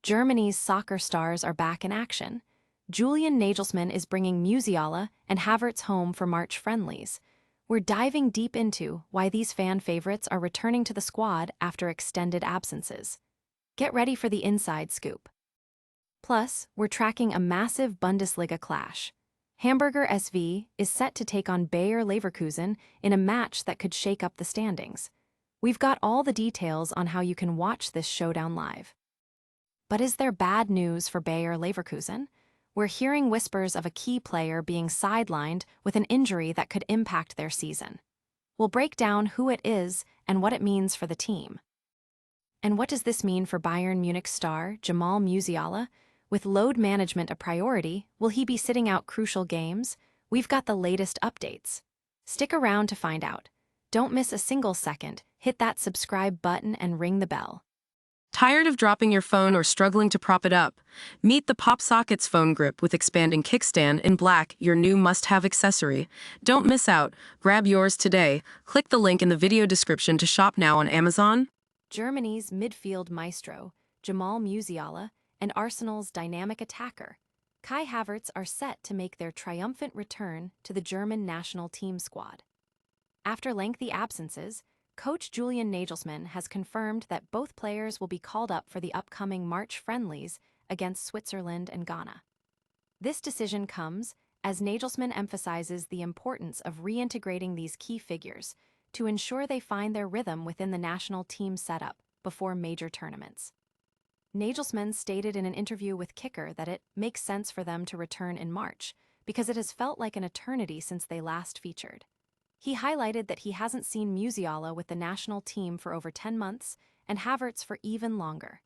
Germany's soccer stars are back in action. Julian Nagelsmann is bringing Musiala and Havertz home for March friendlies. We're diving deep into why these fan favorites are returning to the squad after extended absences. Get ready for the inside scoop. Plus, we're tracking a massive Bundesliga clash. Hamburger SV is set to take on Bayer Leverkusen in a match that could shake up the standings. We've got all the details on how you can watch this showdown live. But is there bad news for Bayer Leverkusen? We're hearing whispers of a key player being sidelined with an injury that could impact their season. We'll break down who it is and what it means for the team. And what does this mean for Bayern Munich star Jamal Musiala? With load management a priority, will he be sitting out crucial games? We've got the latest updates. Stick around to find out. Don't miss a single second. Hit that subscribe button and ring the bell. Tired of dropping your phone or struggling to prop it up? Meet the Pop Sockets phone grip with expanding kickstand in black, your new must-have accessory. Don't miss out. Grab yours today. Click the link in the video description to shop now on Amazon. Germany's midfield maestro, Jamal Musiala, and Arsenal's dynamic attacker, Kai Havertz, are set to make their triumphant return to the German national team squad. After lengthy absences, coach Julian Nagelsmann has confirmed that both players will be called up for the upcoming March friendlies against Switzerland and Ghana. This decision comes as Nagelsmann emphasizes the importance of reintegrating these key figures to ensure they find their rhythm within the national team setup before major tournaments. Nagelsmann stated in an interview with Kicker that it makes sense for them to return in March because it has felt like an eternity since they last featured. He highlighted that he hasn't seen Musiala with the national team for over 10 months and Havertz for even longer.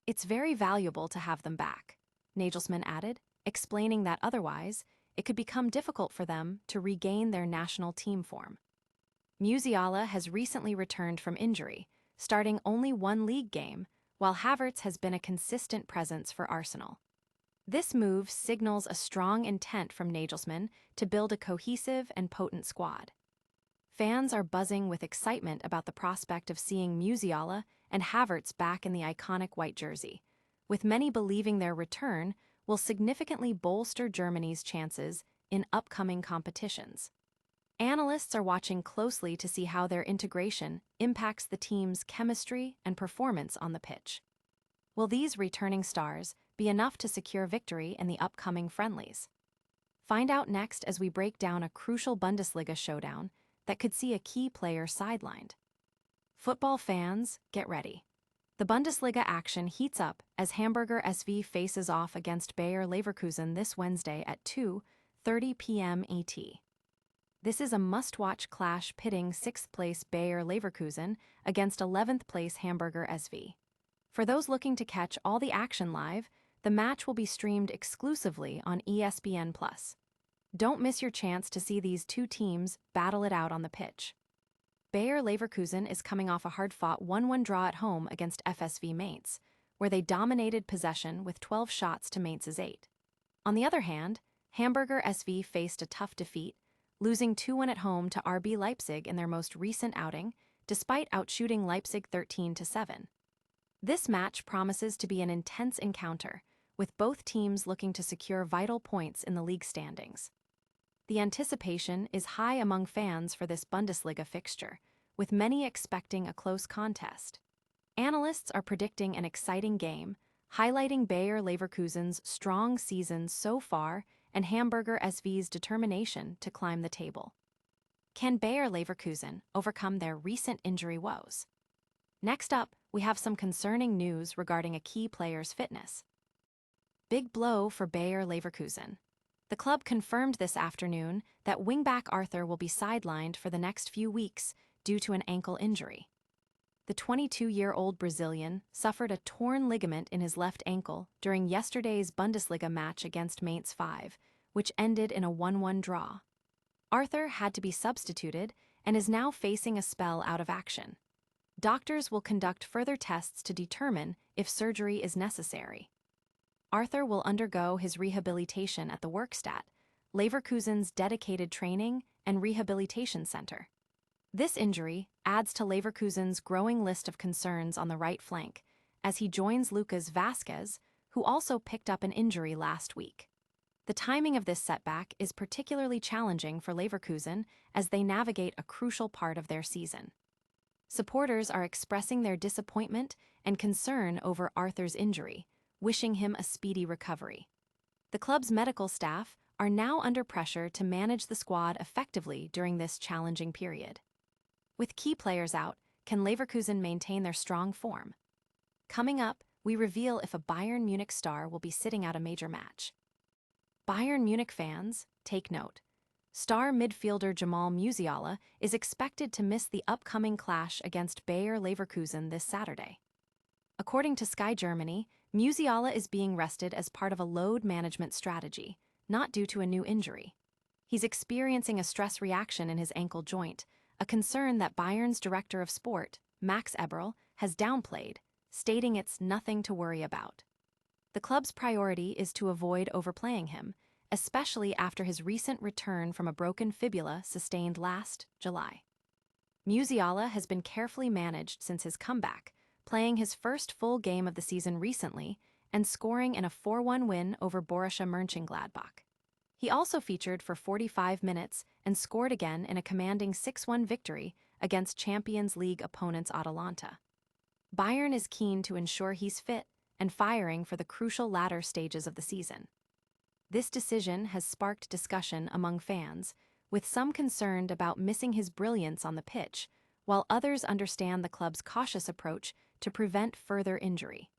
It's very valuable to have them back, Nagelsmann added, explaining that otherwise, it could become difficult for them to regain their national team form. Musiala has recently returned from injury, starting only one league game, while Havertz has been a consistent presence for Arsenal. This move signals a strong intent from Nagelsmann to build a cohesive and potent squad. Fans are buzzing with excitement about the prospect of seeing Musiala and Havertz back in the iconic white jersey, with many believing their return will significantly bolster Germany's chances in upcoming competitions. Analysts are watching closely to see how their integration impacts the team's chemistry and performance on the pitch. Will these returning stars be enough to secure victory in the upcoming friendlies? Find out next as we break down a crucial Bundesliga showdown that could see a key player sidelined. Football fans, get ready. The Bundesliga action heats up as Hamburger SV faces off against Bayer Leverkusen this Wednesday at 2:30 p.m. AT. This is a must-watch clash pitting 6th-place Bayer Leverkusen against 11th-place Hamburger SV. For those looking to catch all the action live, the match will be streamed exclusively on ESPN+. Don't miss your chance to see these two teams battle it out on the pitch. Bayer Leverkusen is coming off a hard-fought 1-1 draw at home against FSV Mainz, where they dominated possession with 12 shots to Mainz's 8. On the other hand, Hamburger SV faced a tough defeat, losing 2-1 at home to RB Leipzig in their most recent outing, despite outshooting Leipzig 13-7. This match promises to be an intense encounter, with both teams looking to secure vital points in the league standings. The anticipation is high among fans for this Bundesliga fixture, with many expecting a close contest. Analysts are predicting an exciting game, highlighting Bayer Leverkusen's strong season so far and Hamburger SV's determination to climb the table. Can Bayer Leverkusen overcome their recent injury woes? Next up, we have some concerning news regarding a key player's fitness. Big blow for Bayer Leverkusen. The club confirmed this afternoon that wingback Arthur will be sidelined for the next few weeks due to an ankle injury. The 22-year-old Brazilian suffered a torn ligament in his left ankle during yesterday's Bundesliga match against Mainz 5, which ended in a 1-1 draw. Arthur had to be substituted and is now facing a spell out of action. Doctors will conduct further tests to determine if surgery is necessary. Arthur will undergo his rehabilitation at the Werkstatt, Leverkusen's dedicated training and rehabilitation center. This injury adds to Leverkusen's growing list of concerns on the right flank, as he joins Lucas Vazquez, who also picked up an injury last week. The timing of this setback is particularly challenging for Leverkusen as they navigate a crucial part of their season. Supporters are expressing their disappointment and concern over Arthur's injury, wishing him a speedy recovery. The club's medical staff are now under pressure to manage the squad effectively during this challenging period. With key players out, can Leverkusen maintain their strong form? Coming up, we reveal if a Bayern Munich star will be sitting out a major match. Bayern Munich fans, take note. Star midfielder Jamal Musiala is expected to miss the upcoming clash against Bayer Leverkusen this Saturday. According to Sky Germany, Musiala is being rested as part of a load management strategy, not due to a new injury. He's experiencing a stress reaction in his ankle joint, a concern that Bayern's director of sport, Max Eberl, has downplayed, stating it's nothing to worry about. The club's priority is to avoid overplaying him, especially after his recent return from a broken fibula sustained last July. Musiala has been carefully managed since his comeback, playing his first full game of the season recently and scoring in a 4-1 win over Borussia Mönchengladbach. He also featured for 45 minutes and scored again in a commanding 6-1 victory against Champions League opponents Atalanta. Bayern is keen to ensure he's fit and firing for the crucial latter stages of the season. This decision has sparked discussion among fans, with some concerned about missing his brilliance on the pitch, while others understand the club's cautious approach to prevent further injury.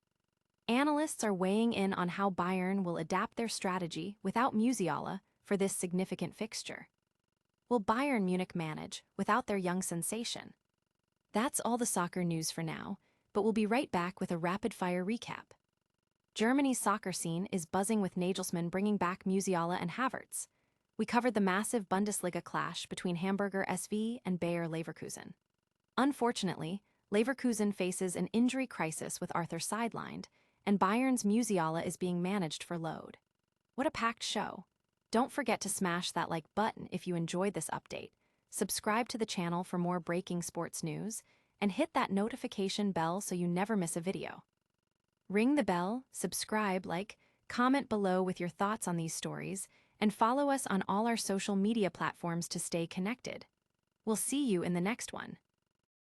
Analysts are weighing in on how Bayern will adapt their strategy without Musiala for this significant fixture. Will Bayern Munich manage without their young sensation? That's all the soccer news for now, but we'll be right back with a rapid-fire recap. Germany's soccer scene is buzzing with Nagelsmann bringing back Musiala and Havertz. We covered the massive Bundesliga clash between Hamburger SV and Bayer Leverkusen. Unfortunately, Leverkusen faces an injury crisis with Arthur sidelined, and Bayern's Musiala is being managed for load. What a packed show! Don't forget to smash that like button if you enjoyed this update, subscribe to the channel for more breaking sports news, and hit that notification bell so you never miss a video. Ring the bell, subscribe, like, comment below with your thoughts on these stories, and follow us on all our social media platforms to stay connected. We'll see you in the next one.